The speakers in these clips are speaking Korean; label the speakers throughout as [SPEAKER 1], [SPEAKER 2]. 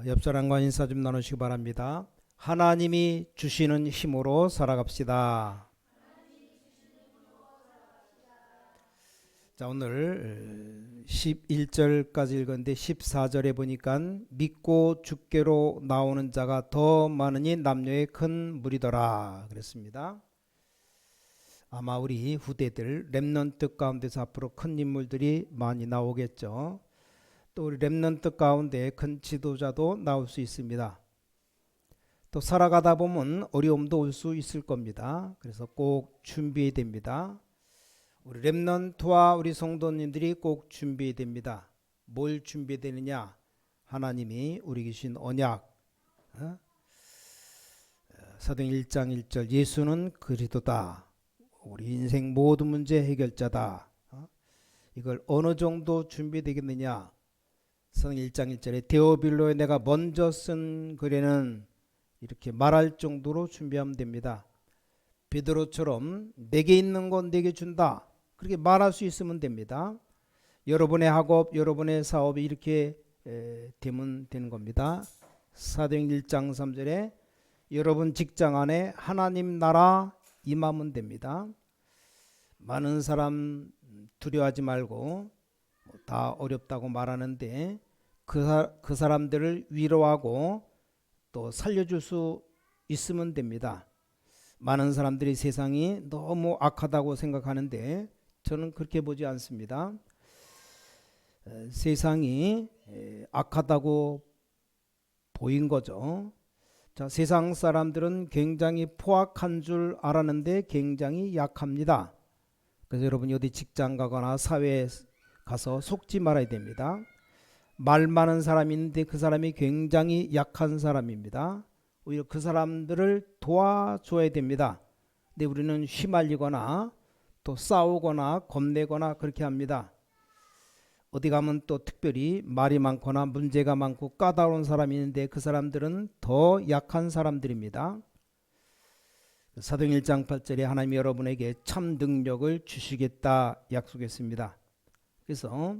[SPEAKER 1] 옆 사람과 인사 좀 나누시기 바랍니다. 하나님이 주시는 힘으로 살아갑시다. 자, 오늘 11절까지 읽었는데 14절에 보니까 믿고 주께로 나오는 자가 더 많으니 남녀의 큰 무리더라 그랬습니다. 아마 우리 후대들 렘넌트 가운데서 앞으로 큰 인물들이 많이 나오겠죠. 또 우리 렘넌트 가운데 큰 지도자도 나올 수 있습니다. 또 살아가다 보면 어려움도 올 수 있을 겁니다. 그래서 꼭 준비해야 됩니다. 우리 렘넌트와 우리 성도님들이 꼭 준비해야 됩니다. 뭘 준비해야 되느냐? 하나님이 우리 주신 언약. 사도행 1장 1절 예수는 그리스도다. 우리 인생 모든 문제 해결자다. 이걸 어느 정도 준비되겠느냐? 사도행 1장 1절에 데오빌로에 내가 먼저 쓴 글에는 이렇게 말할 정도로 준비하면 됩니다. 베드로처럼 내게 있는 건 내게 준다. 그렇게 말할 수 있으면 됩니다. 여러분의 학업, 여러분의 사업이 이렇게 되면 되는 겁니다. 사도행 1장 3절에 여러분 직장 안에 하나님 나라 임하면 됩니다. 많은 사람 두려워하지 말고 다 어렵다고 말하는데 그 사람들을 위로하고 또 살려줄 수 있으면 됩니다. 많은 사람들이 세상이 너무 악하다고 생각하는데 저는 그렇게 보지 않습니다. 세상이 악하다고 보인 거죠. 자, 세상 사람들은 굉장히 포악한 줄 알았는데 굉장히 약합니다. 그래서 여러분이 어디 직장 가거나 사회에 가서 속지 말아야 됩니다. 말 많은 사람이 있는데 그 사람이 굉장히 약한 사람입니다. 오히려 그 사람들을 도와줘야 됩니다. 근데 우리는 휘말리거나 또 싸우거나 겁내거나 그렇게 합니다. 어디 가면 또 특별히 말이 많거나 문제가 많고 까다로운 사람이 있는데 그 사람들은 더 약한 사람들입니다. 사도행 1장 8절에 하나님이 여러분에게 참 능력을 주시겠다 약속했습니다. 그래서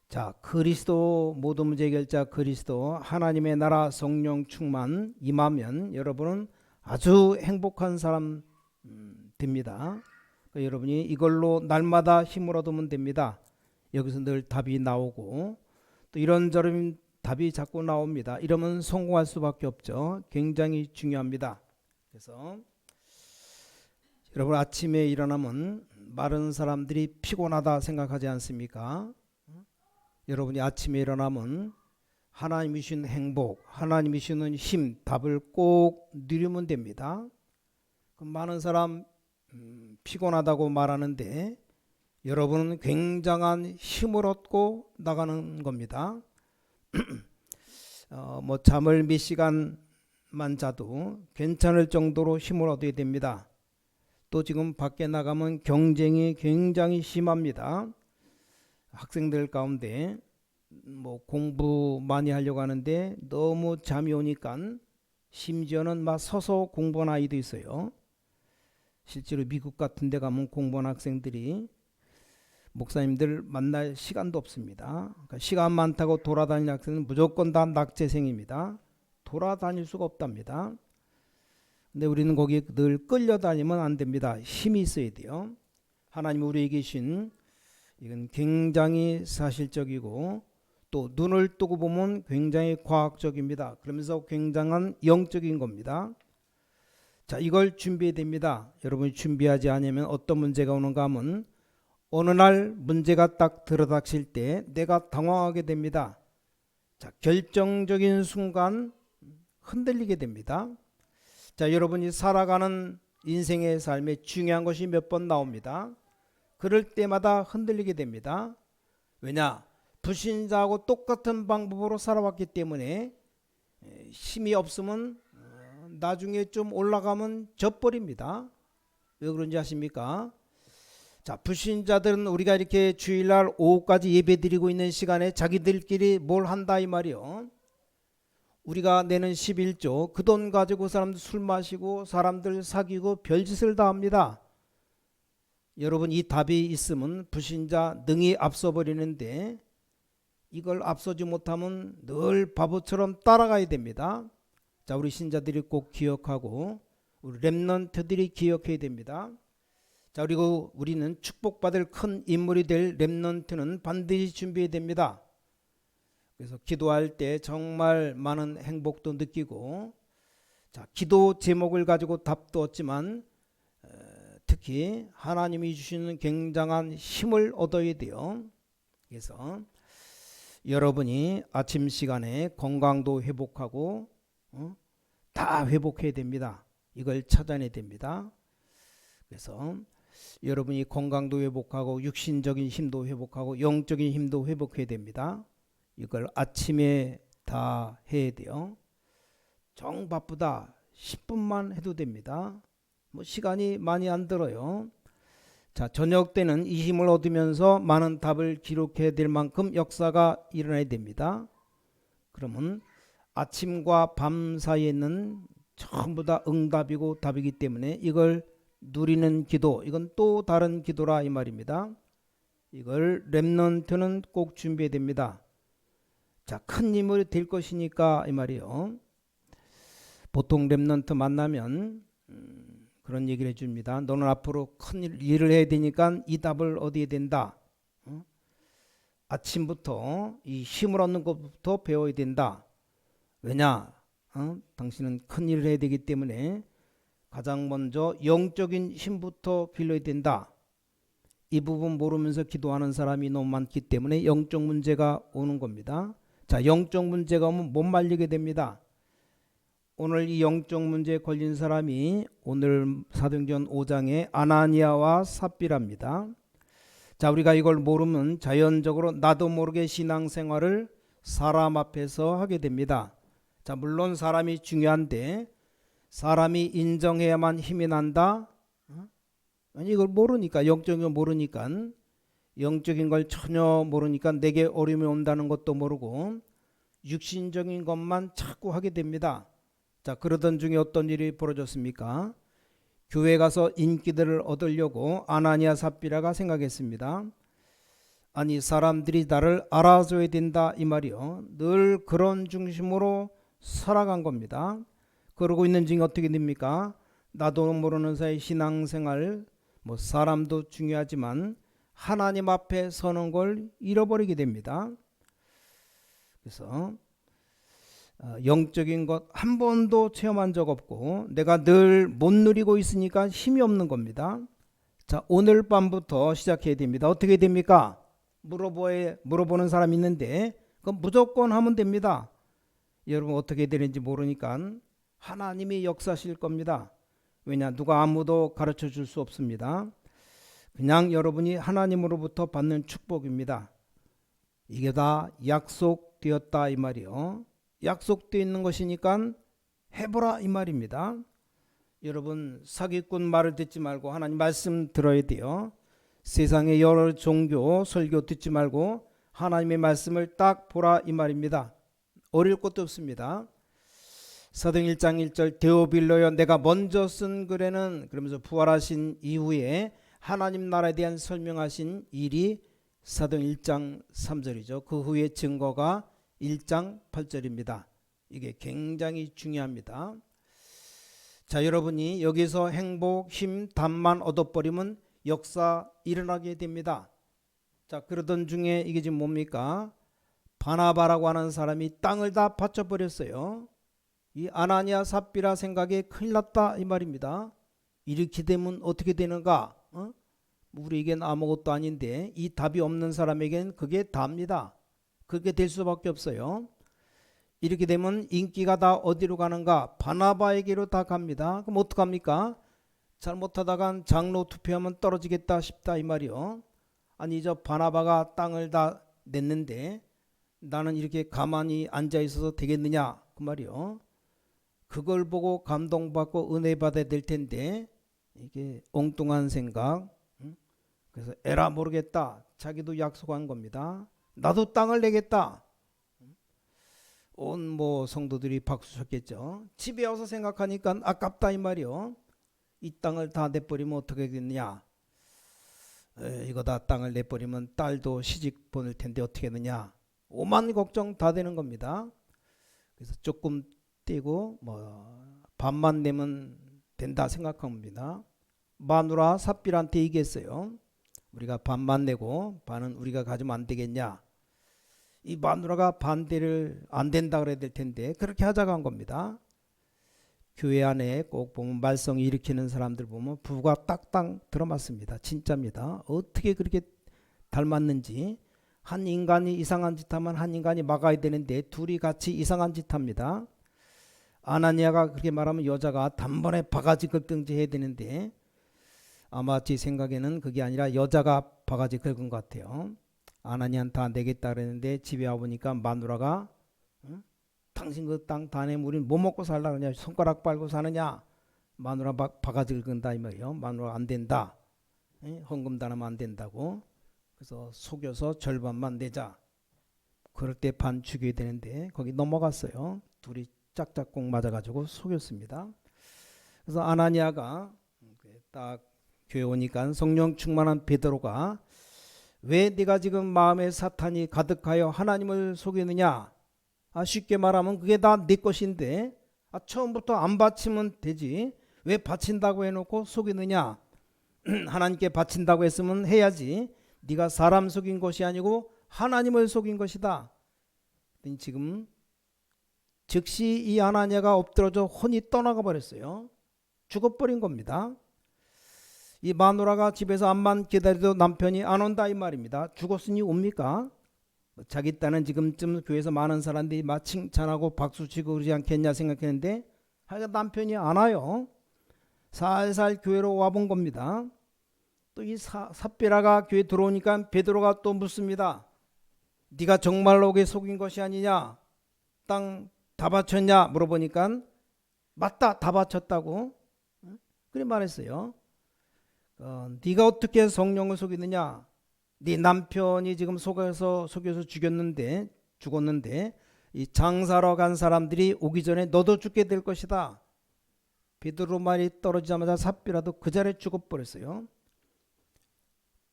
[SPEAKER 1] 자, 그리스도 모든 문제 해결자 그리스도 하나님의 나라 성령 충만 임하면 여러분은 아주 행복한 사람 됩니다. 그러니까 여러분이 이걸로 날마다 힘을 얻으면 됩니다. 여기서 늘 답이 나오고 또 이런저런 답이 자꾸 나옵니다. 이러면 성공할 수밖에 없죠. 굉장히 중요합니다. 그래서 여러분 아침에 일어나면 많은 사람들이 피곤하다 생각하지 않습니까? 여러분이 아침에 일어나면 하나님이 주신 행복, 하나님이 주시는 힘, 답을 꼭 누리면 됩니다. 많은 사람 피곤하다고 말하는데 여러분은 굉장한 힘을 얻고 나가는 겁니다. 뭐 잠을 몇 시간만 자도 괜찮을 정도로 힘을 얻어야 됩니다. 또 지금 밖에 나가면 경쟁이 굉장히 심합니다. 학생들 가운데 뭐 공부 많이 하려고 하는데 너무 잠이 오니까 심지어는 막 서서 공부하는 아이도 있어요. 실제로 미국 같은 데 가면 공부하는 학생들이 목사님들 만날 시간도 없습니다. 그러니까 시간 많다고 돌아다니는 학생은 무조건 다 낙제생입니다. 돌아다닐 수가 없답니다. 근데 우리는 거기에 늘 끌려다니면 안 됩니다. 힘이 있어야 돼요. 하나님 우리에게 주신 이건 굉장히 사실적이고 또 눈을 뜨고 보면 굉장히 과학적입니다. 그러면서 굉장한 영적인 겁니다. 자, 이걸 준비해야 됩니다. 여러분이 준비하지 않으면 어떤 문제가 오는가 하면 어느 날 문제가 딱 들어닥칠 때 내가 당황하게 됩니다. 자, 결정적인 순간 흔들리게 됩니다. 자, 여러분이 살아가는 인생의 삶에 중요한 것이 몇 번 나옵니다. 그럴 때마다 흔들리게 됩니다. 왜냐? 불신자하고 똑같은 방법으로 살아왔기 때문에 힘이 없으면 나중에 좀 올라가면 져버립니다. 왜 그런지 아십니까? 자, 불신자들은 우리가 이렇게 주일날 오후까지 예배드리고 있는 시간에 자기들끼리 뭘 한다 이 말이요. 우리가 내는 11조 그 돈 가지고 사람들 술 마시고 사람들 사귀고 별짓을 다 합니다. 여러분 이 답이 있으면 불신자 능히 앞서 버리는데 이걸 앞서지 못하면 늘 바보처럼 따라가야 됩니다. 자, 우리 신자들이 꼭 기억하고 우리 렘넌트들이 기억해야 됩니다. 자, 그리고 우리는 축복받을 큰 인물이 될 렘넌트는 반드시 준비해야 됩니다. 그래서 기도할 때 정말 많은 행복도 느끼고, 자, 기도 제목을 가지고 답도 얻지만 특히 하나님이 주시는 굉장한 힘을 얻어야 돼요. 그래서 여러분이 아침 시간에 건강도 회복하고 다 회복해야 됩니다. 이걸 찾아내야 됩니다. 그래서 여러분이 건강도 회복하고 육신적인 힘도 회복하고 영적인 힘도 회복해야 됩니다. 이걸 아침에 다 해야 돼요. 정 바쁘다 10분만 해도 됩니다. 뭐 시간이 많이 안 들어요. 자, 저녁 때는 이 힘을 얻으면서 많은 답을 기록해야 될 만큼 역사가 일어나야 됩니다. 그러면 아침과 밤 사이에는 전부 다 응답이고 답이기 때문에 이걸 누리는 기도, 이건 또 다른 기도라 이 말입니다. 이걸 렘넌트는 꼭 준비해야 됩니다. 자, 큰 인물이 될 것이니까 이 말이요. 보통 렘넌트 만나면 그런 얘기를 해줍니다. 너는 앞으로 큰 일을 해야 되니까 이 답을 얻어야 된다. 아침부터 이 힘을 얻는 것부터 배워야 된다. 왜냐? 당신은 큰 일을 해야 되기 때문에 가장 먼저 영적인 힘부터 빌려야 된다. 이 부분 모르면서 기도하는 사람이 너무 많기 때문에 영적 문제가 오는 겁니다. 자, 영적 문제가 오면 못 말리게 됩니다. 오늘 이 영적 문제에 걸린 사람이 오늘 사도행전 5장의 아나니아와 삽비라입니다. 자, 우리가 이걸 모르면 자연적으로 나도 모르게 신앙생활을 사람 앞에서 하게 됩니다. 자, 물론 사람이 중요한데 사람이 인정해야만 힘이 난다? 아니, 이걸 모르니까, 영적인 걸 모르니까, 영적인 걸 전혀 모르니까 내게 어려움이 온다는 것도 모르고 육신적인 것만 자꾸 하게 됩니다. 자, 그러던 중에 어떤 일이 벌어졌습니까? 교회 가서 인기들을 얻으려고 아나니아 삽비라가 생각했습니다. 아니, 사람들이 나를 알아줘야 된다 이 말이요. 늘 그런 중심으로 살아간 겁니다. 그러고 있는 중에 어떻게 됩니까? 나도 모르는 사이 신앙생활, 뭐 사람도 중요하지만 하나님 앞에 서는 걸 잃어버리게 됩니다. 그래서 영적인 것 한 번도 체험한 적 없고 내가 늘 못 누리고 있으니까 힘이 없는 겁니다. 자, 오늘 밤부터 시작해야 됩니다. 어떻게 됩니까? 물어보는 사람 있는데 그건 무조건 하면 됩니다. 여러분 어떻게 되는지 모르니까 하나님이 역사하실 겁니다. 왜냐? 누가 아무도 가르쳐 줄 수 없습니다. 그냥 여러분이 하나님으로부터 받는 축복입니다. 이게 다 약속되었다 이 말이요. 약속되어 있는 것이니까 해보라 이 말입니다. 여러분 사기꾼 말을 듣지 말고 하나님 말씀 들어야 돼요. 세상의 여러 종교 설교 듣지 말고 하나님의 말씀을 딱 보라 이 말입니다. 어려울 것도 없습니다. 사도행 1장 1절 데오빌로여 내가 먼저 쓴 글에는 그러면서 부활하신 이후에 하나님 나라에 대한 설명하신 일이 사도행 1장 3절이죠. 그 후에 증거가 1장 8절입니다. 이게 굉장히 중요합니다. 자, 여러분이 여기서 행복, 힘, 답만 얻어버리면 역사 일어나게 됩니다. 자, 그러던 중에 이게 지금 뭡니까? 바나바라고 하는 사람이 땅을 다 바쳐버렸어요. 이 아나니아 삽비라 생각에 큰일 났다 이 말입니다. 이렇게 되면 어떻게 되는가? 우리에겐 아무것도 아닌데 이 답이 없는 사람에겐 그게 답니다. 그렇게 될 수밖에 없어요. 이렇게 되면 인기가 다 어디로 가는가? 바나바에게로 다 갑니다. 그럼 어떡합니까? 잘못하다간 장로 투표하면 떨어지겠다 싶다 이 말이요. 아니 저 바나바가 땅을 다 냈는데 나는 이렇게 가만히 앉아 있어서 되겠느냐 그 말이요. 그걸 보고 감동받고 은혜 받아야 될 텐데 이게 엉뚱한 생각. 그래서 에라 모르겠다. 자기도 약속한 겁니다. 나도 땅을 내겠다. 온 뭐 성도들이 박수 쳤겠죠. 집에 와서 생각하니까 아깝다 이 말이요. 이 땅을 다 내버리면 어떻게 되느냐. 이거 다 땅을 내버리면 딸도 시집 보낼 텐데 어떻게 되느냐. 오만 걱정 다 되는 겁니다. 그래서 조금 떼고 반만 내면 된다 생각합니다. 마누라 삽비한테 얘기했어요. 우리가 반만 내고 반은 우리가 가지면 안 되겠냐. 이 마누라가 반대를 안 된다 그래야 될 텐데 그렇게 하자고 한 겁니다. 교회 안에 꼭 보면 말썽 일으키는 사람들 보면 부부가 딱딱 들어맞습니다. 진짜입니다. 어떻게 그렇게 닮았는지. 한 인간이 이상한 짓 하면 한 인간이 막아야 되는데 둘이 같이 이상한 짓 합니다. 아나니아가 그렇게 말하면 여자가 단번에 바가지 긁든지 해야 되는데 아마 제 생각에는 그게 아니라 여자가 바가지 긁은 것 같아요. 아나니아한테 다 내겠다 그랬는데 집에 와보니까 마누라가 당신 그 땅 다 내면 우린 뭐 먹고 살라 그러냐. 손가락 빨고 사느냐. 마누라 바가지 긁은다 이 말이에요. 마누라 안 된다. 헌금 다 내면 안 된다고. 그래서 속여서 절반만 내자. 그럴 때 반 죽여야 되는데 거기 넘어갔어요. 둘이 짝짝꿍 맞아가지고 속였습니다. 그래서 아나니아가 딱 교회 오니까 성령 충만한 베드로가 왜 네가 지금 마음에 사탄이 가득하여 하나님을 속이느냐. 쉽게 말하면 그게 다 네 것인데 처음부터 안 바치면 되지. 왜 바친다고 해놓고 속이느냐. 하나님께 바친다고 했으면 해야지. 네가 사람 속인 것이 아니고 하나님을 속인 것이다. 지금 즉시 이 아나니아가 엎드러져 혼이 떠나가 버렸어요. 죽어버린 겁니다. 이 마누라가 집에서 암만 기다려도 남편이 안 온다 이 말입니다. 죽었으니 옵니까? 자기 딴은 지금쯤 교회에서 많은 사람들이 막 칭찬하고 박수치고 그러지 않겠냐 생각했는데 하여간 남편이 안 와요. 살살 교회로 와본 겁니다. 또 이 삽비라가 교회 들어오니까 베드로가 또 묻습니다. 네가 정말로 그게 속인 것이 아니냐. 땅 다 바쳤냐 물어보니까 맞다 다 바쳤다고 그래 말했어요. 네가 어떻게 성령을 속이느냐. 네 남편이 지금 속여서 죽었는데 이 장사러 간 사람들이 오기 전에 너도 죽게 될 것이다. 베드로 말이 떨어지자마자 삽비라도 그 자리에 죽어버렸어요.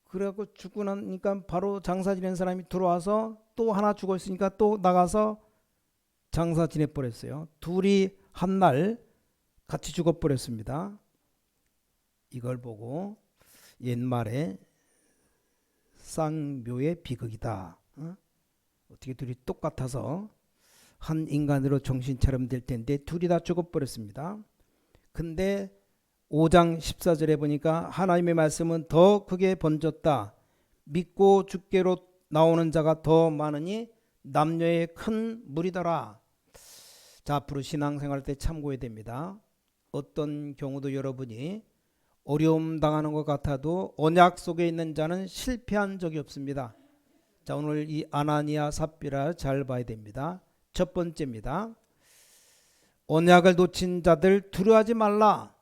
[SPEAKER 1] 그래갖고 죽고 나니까 바로 장사 지낸 사람이 들어와서 또 하나 죽었으니까 또 나가서 장사 지내버렸어요. 둘이 한 날 같이 죽어버렸습니다. 이걸 보고 옛말에 쌍묘의 비극이다. 어떻게 둘이 똑같아서 한 인간으로 정신 차리면 될 텐데 둘이 다 죽어버렸습니다. 근데 5장 14절에 보니까 하나님의 말씀은 더 크게 번졌다. 믿고 죽게로 나오는 자가 더 많으니 남녀의 큰 무리더라. 자, 앞으로 신앙생활 때 참고해야 됩니다. 어떤 경우도 여러분이 어려움 당하는 것 같아도 언약 속에 있는 자는 실패한 적이 없습니다. 자, 오늘 이 아나니아 삽비라 잘 봐야 됩니다. 첫 번째입니다. 언약을 놓친 자들 두려워하지 말라.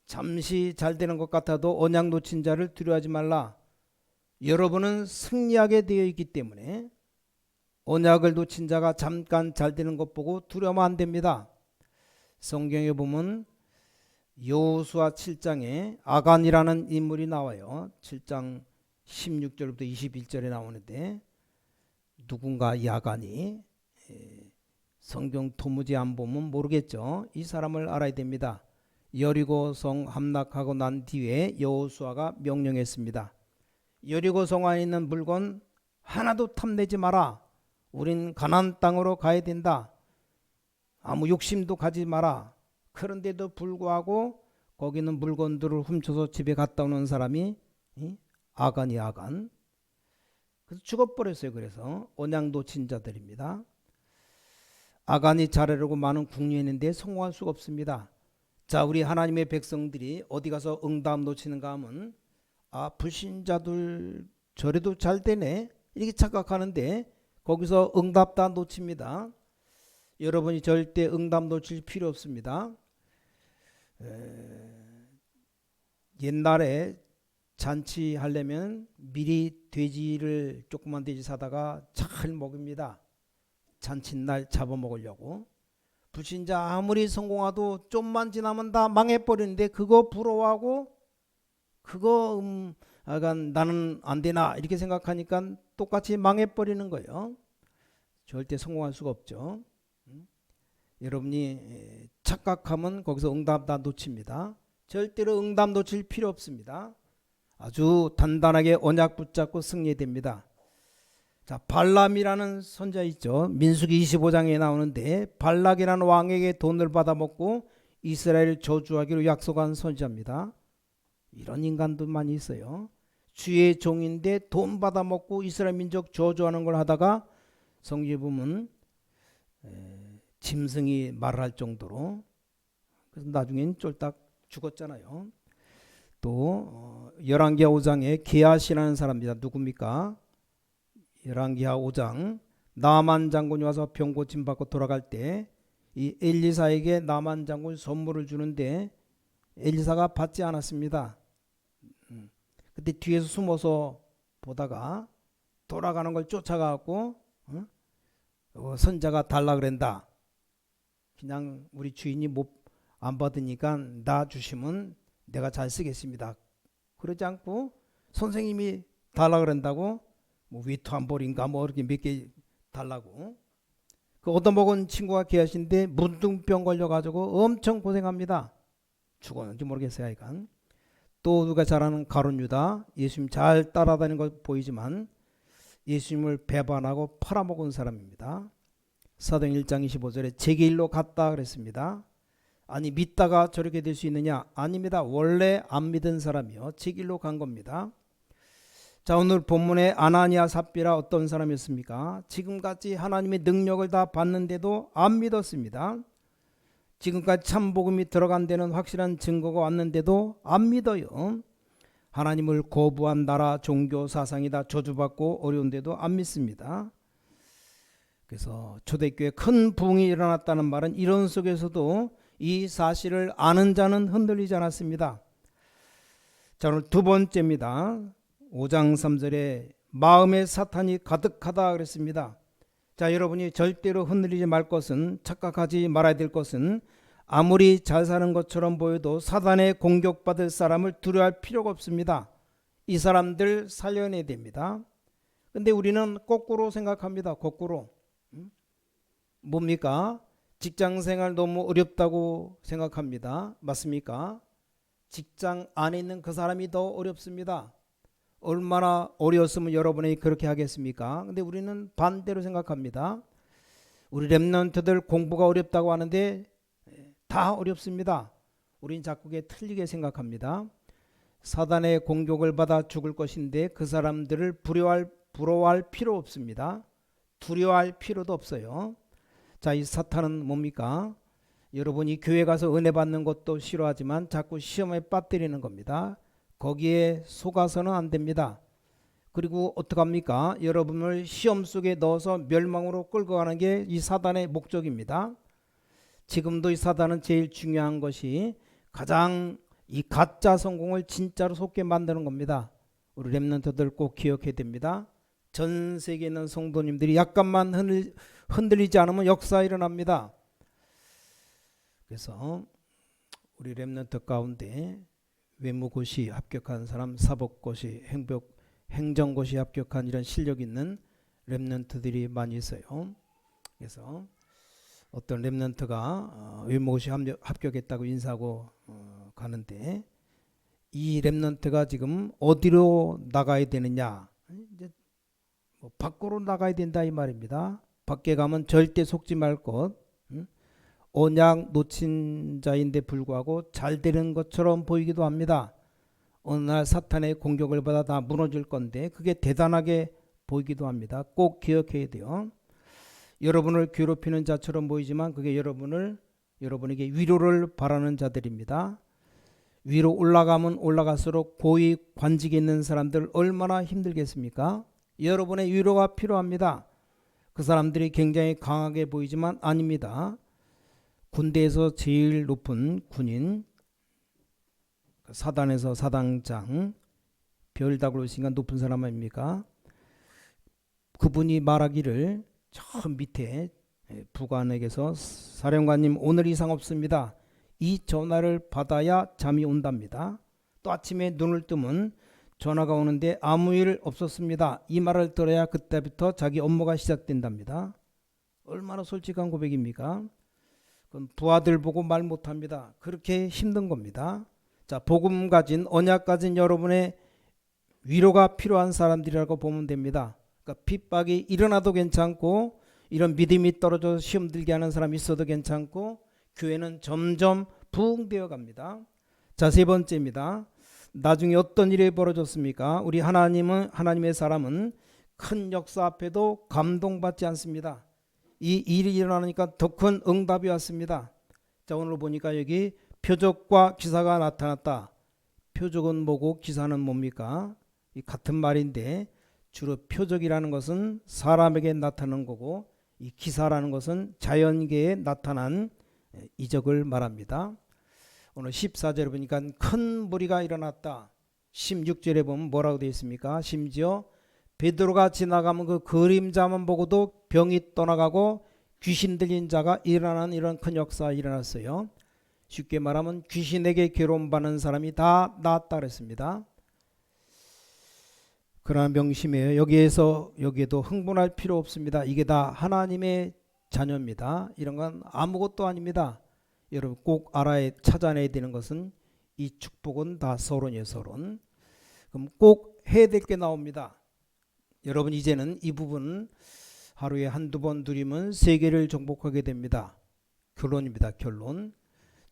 [SPEAKER 1] 잠시 잘 되는 것 같아도 언약 놓친 자를 두려워하지 말라. 여러분은 승리하게 되어 있기 때문에 언약을 놓친 자가 잠깐 잘 되는 것 보고 두려우면 안 됩니다. 성경에 보면 여호수아 7장에 아간이라는 인물이 나와요. 7장 16절부터 21절에 나오는데 누군가 이 아간이 성경 도무지 안 보면 모르겠죠. 이 사람을 알아야 됩니다. 여리고 성 함락하고 난 뒤에 여호수아가 명령했습니다. 여리고 성 안에 있는 물건 하나도 탐내지 마라. 우린 가나안 땅으로 가야 된다. 아무 욕심도 가지 마라. 그런데도 불구하고 거기는 물건들을 훔쳐서 집에 갔다 오는 사람이 아간이 아간. 그래서 죽어버렸어요. 그래서 언약 놓친 자들입니다. 아간이 잘하려고 많은 궁리했는데 성공할 수가 없습니다. 자, 우리 하나님의 백성들이 어디 가서 응답 놓치는가 하면 불신자들 저래도 잘 되네 이렇게 착각하는데 거기서 응답 다 놓칩니다. 여러분이 절대 응답 놓칠 필요 없습니다. 옛날에 잔치하려면 미리 돼지를 조그만 돼지 사다가 잘 먹입니다. 잔칫날 잡아먹으려고. 불신자 아무리 성공해도 좀만 지나면 다 망해버리는데 그거 부러워하고 그거 나는 안 되나 이렇게 생각하니까 똑같이 망해버리는 거예요. 절대 성공할 수가 없죠. 여러분이 착각하면 거기서 응답 다 놓칩니다. 절대로 응답 놓칠 필요 없습니다. 아주 단단하게 언약 붙잡고 승리됩니다. 자, 발람이라는 선자 있죠. 민수기 25장에 나오는데 발락이라는 왕에게 돈을 받아먹고 이스라엘을 저주하기로 약속한 선지자입니다. 이런 인간도 많이 있어요. 주의 종인데 돈 받아먹고 이스라엘 민족 저주하는 걸 하다가 성경에 보면 짐승이 말을 할 정도로, 그래서 나중엔 쫄딱 죽었잖아요. 또 열왕기하 5장에 게하시라는 사람입니다. 누굽니까? 열왕기하 5장 나만 장군이 와서 병 고침 받고 돌아갈 때 이 엘리사에게 나만 장군 선물을 주는데 엘리사가 받지 않았습니다. 그때 뒤에서 숨어서 보다가 돌아가는 걸 쫓아가고 선자가 달라 그랬다. 그냥 우리 주인이 안 받으니까 나 주시면 내가 잘 쓰겠습니다. 그러지 않고 선생님이 달라 그런다고 뭐 위트 한 벌인가 뭐 이렇게 몇 개 달라고. 그 얻어먹은 친구가 계신데 문둥병 걸려가지고 엄청 고생합니다. 죽었는지 모르겠어요. 이건. 또 누가 잘 아는 가룟 유다, 예수님 잘 따라다니는 거 보이지만 예수님을 배반하고 팔아먹은 사람입니다. 사도행 1장 25절에 제 길로 갔다 그랬습니다. 아니 믿다가 저렇게 될 수 있느냐? 아닙니다. 원래 안 믿은 사람이요. 제 길로 간 겁니다. 자, 오늘 본문에 아나니아 삽비라 어떤 사람이었습니까? 지금까지 하나님의 능력을 다 봤는데도 안 믿었습니다. 지금까지 참복음이 들어간 데는 확실한 증거가 왔는데도 안 믿어요. 하나님을 거부한 나라 종교 사상이다 저주받고 어려운데도 안 믿습니다. 그래서 초대교회 큰 부흥이 일어났다는 말은 이런 속에서도 이 사실을 아는 자는 흔들리지 않았습니다. 자, 오늘 두 번째입니다. 5장 3절에 마음에 사탄이 가득하다 그랬습니다. 자, 여러분이 절대로 흔들리지 말 것은, 착각하지 말아야 될 것은, 아무리 잘 사는 것처럼 보여도 사단의 공격받을 사람을 두려워할 필요가 없습니다. 이 사람들 살려내야 됩니다. 근데 우리는 거꾸로 생각합니다. 거꾸로. 뭡니까? 직장생활 너무 어렵다고 생각합니다. 맞습니까? 직장 안에 있는 그 사람이 더 어렵습니다. 얼마나 어려웠으면 여러분이 그렇게 하겠습니까? 근데 우리는 반대로 생각합니다. 우리 렘넌트들 공부가 어렵다고 하는데 다 어렵습니다. 우린 자꾸 틀리게 생각합니다. 사단의 공격을 받아 죽을 것인데 그 사람들을 부러워할 필요 없습니다. 두려워할 필요도 없어요. 자, 이 사탄은 뭡니까? 여러분이 교회 가서 은혜 받는 것도 싫어하지만 자꾸 시험에 빠뜨리는 겁니다. 거기에 속아서는 안 됩니다. 그리고 어떡합니까? 여러분을 시험 속에 넣어서 멸망으로 끌고 가는 게 이 사단의 목적입니다. 지금도 이 사단은 제일 중요한 것이 가장 이 가짜 성공을 진짜로 속게 만드는 겁니다. 우리 렘넌트들 꼭 기억해야 됩니다. 전 세계에 있는 성도님들이 약간만 흔들리지 않으면 역사 일어납니다. 그래서 우리 렘넌트 가운데 외무고시 합격한 사람, 사법고시, 행정고시 합격한 이런 실력 있는 렘넌트들이 많이 있어요. 그래서 어떤 렘넌트가 외무고시 합격했다고 인사하고 가는데 이 렘넌트가 지금 어디로 나가야 되느냐? 이제 뭐 밖으로 나가야 된다 이 말입니다. 밖에 가면 절대 속지 말 것. 언약 놓친 자인데 불구하고 잘 되는 것처럼 보이기도 합니다. 어느 날 사탄의 공격을 받아 다 무너질 건데 그게 대단하게 보이기도 합니다. 꼭 기억해야 돼요. 여러분을 괴롭히는 자처럼 보이지만 그게 여러분에게 위로를 바라는 자들입니다. 위로 올라가면 올라갈수록 고위 관직에 있는 사람들 얼마나 힘들겠습니까? 여러분의 위로가 필요합니다. 그 사람들이 굉장히 강하게 보이지만 아닙니다. 군대에서 제일 높은 군인, 사단에서 사단장, 별다고 그러시니까 높은 사람 아닙니까? 그분이 말하기를 저 밑에 부관에게서 사령관님 오늘 이상 없습니다. 이 전화를 받아야 잠이 온답니다. 또 아침에 눈을 뜨면 전화가 오는데 아무 일 없었습니다. 이 말을 들어야 그때부터 자기 업무가 시작된답니다. 얼마나 솔직한 고백입니까? 그건 부하들 보고 말 못합니다. 그렇게 힘든 겁니다. 자, 복음 가진 언약 가진 여러분의 위로가 필요한 사람들이라고 보면 됩니다. 그러니까 핍박이 일어나도 괜찮고 이런 믿음이 떨어져서 시험 들게 하는 사람이 있어도 괜찮고 교회는 점점 부흥되어 갑니다. 자, 세 번째입니다. 나중에 어떤 일이 벌어졌습니까? 우리 하나님의 사람은 큰 역사 앞에도 감동받지 않습니다. 이 일이 일어나니까 더 큰 응답이 왔습니다. 자, 오늘 보니까 여기 표적과 기사가 나타났다. 표적은 뭐고 기사는 뭡니까? 이 같은 말인데 주로 표적이라는 것은 사람에게 나타나는 거고 이 기사라는 것은 자연계에 나타난 이적을 말합니다. 오늘 14절에 보니까 큰 무리가 일어났다. 16절에 보면 뭐라고 되어 있습니까? 심지어 베드로가 지나가면 그 그림자만 보고도 병이 떠나가고 귀신 들린 자가 일어나는 이런 큰 역사가 일어났어요. 쉽게 말하면 귀신에게 괴로움받는 사람이 다 나았다 그랬습니다. 그러나 명심해요. 여기에도 흥분할 필요 없습니다. 이게 다 하나님의 자녀입니다. 이런 건 아무것도 아닙니다. 여러분 꼭 찾아내야 되는 것은 이 축복은 다 서론이에요. 서론. 그럼 꼭 해야 될 게 나옵니다. 여러분 이제는 이 부분 하루에 한두 번 누리면 세계를 정복하게 됩니다. 결론입니다. 결론.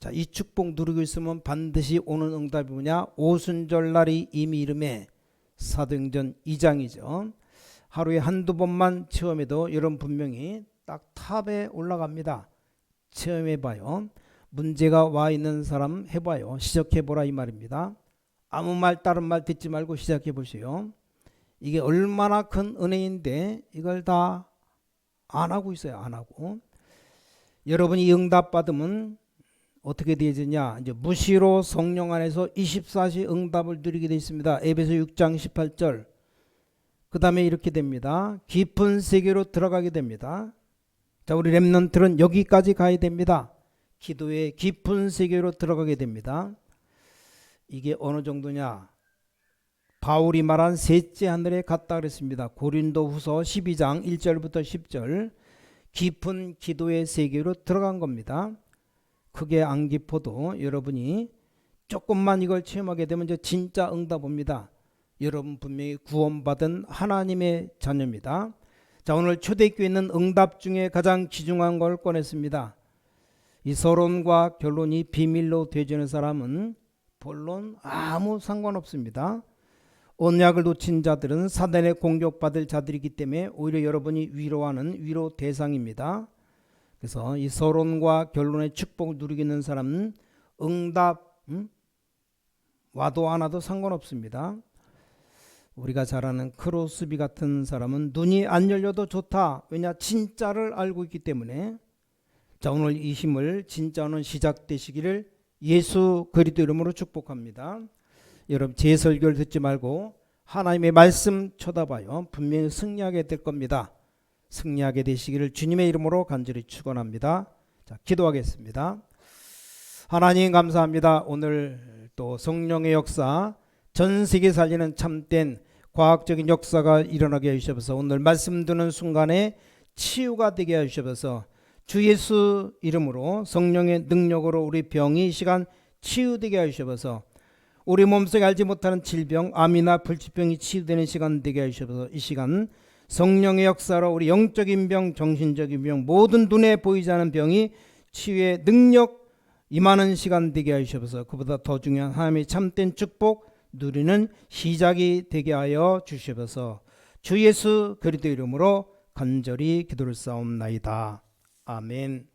[SPEAKER 1] 자, 이 축복 누리고 있으면 반드시 오는 응답이 뭐냐? 오순절날이 이미 이름에 사도행전 2장이죠. 하루에 한두 번만 체험해도 여러분 분명히 딱 탑에 올라갑니다. 체험해봐요. 문제가 와 있는 사람 해봐요. 시작해보라 이 말입니다. 아무 말 다른 말 듣지 말고 시작해보세요. 이게 얼마나 큰 은혜인데 이걸 다 안 하고 있어요. 안 하고. 여러분이 응답 받으면 어떻게 되어지냐? 이제 무시로 성령 안에서 24시 응답을 누리게 되어 있습니다. 에베소 6장 18절. 그 다음에 이렇게 됩니다. 깊은 세계로 들어가게 됩니다. 자, 우리 렘넌트는 여기까지 가야 됩니다. 기도의 깊은 세계로 들어가게 됩니다. 이게 어느 정도냐? 바울이 말한 셋째 하늘에 갔다 그랬습니다. 고린도후서 12장 1절부터 10절. 깊은 기도의 세계로 들어간 겁니다. 크게 안 깊어도 여러분이 조금만 이걸 체험하게 되면 이제 진짜 응답 옵니다. 여러분 분명히 구원받은 하나님의 자녀입니다. 자, 오늘 초대교회는 응답 중에 가장 귀중한 걸 꺼냈습니다. 이 서론과 결론이 비밀로 되어지는 사람은 본론 아무 상관없습니다. 언약을 놓친 자들은 사단의 공격받을 자들이기 때문에 오히려 여러분이 위로하는 위로 대상입니다. 그래서 이 서론과 결론의 축복을 누리고 있는 사람은 응답 와도 안 와도 상관없습니다. 우리가 잘 아는 크로스비 같은 사람은 눈이 안 열려도 좋다. 왜냐? 진짜를 알고 있기 때문에. 자, 오늘 이 힘을 진짜는 시작되시기를 예수 그리스도 이름으로 축복합니다. 여러분 제 설교를 듣지 말고 하나님의 말씀 쳐다봐요. 분명히 승리하게 될 겁니다. 승리하게 되시기를 주님의 이름으로 간절히 축원합니다. 자, 기도하겠습니다. 하나님 감사합니다. 오늘 또 성령의 역사, 전 세계 살리는 참된 과학적인 역사가 일어나게 해주셔서 오늘 말씀 듣는 순간에 치유가 되게 해주셔서 주 예수 이름으로 성령의 능력으로 우리 병이 이 시간 치유되게 해주셔서 우리 몸속에 알지 못하는 질병, 암이나 불치병이 치유되는 시간 되게 해주셔서 이 시간 성령의 역사로 우리 영적인 병, 정신적인 병, 모든 눈에 보이지 않는 병이 치유의 능력 임하는 시간 되게 하셔서 그보다 더 중요한 하나님의 참된 축복 누리는 시작이 되게 하여 주시옵소서. 주 예수 그리스도 이름으로 간절히 기도를 싸움나이다. 아멘.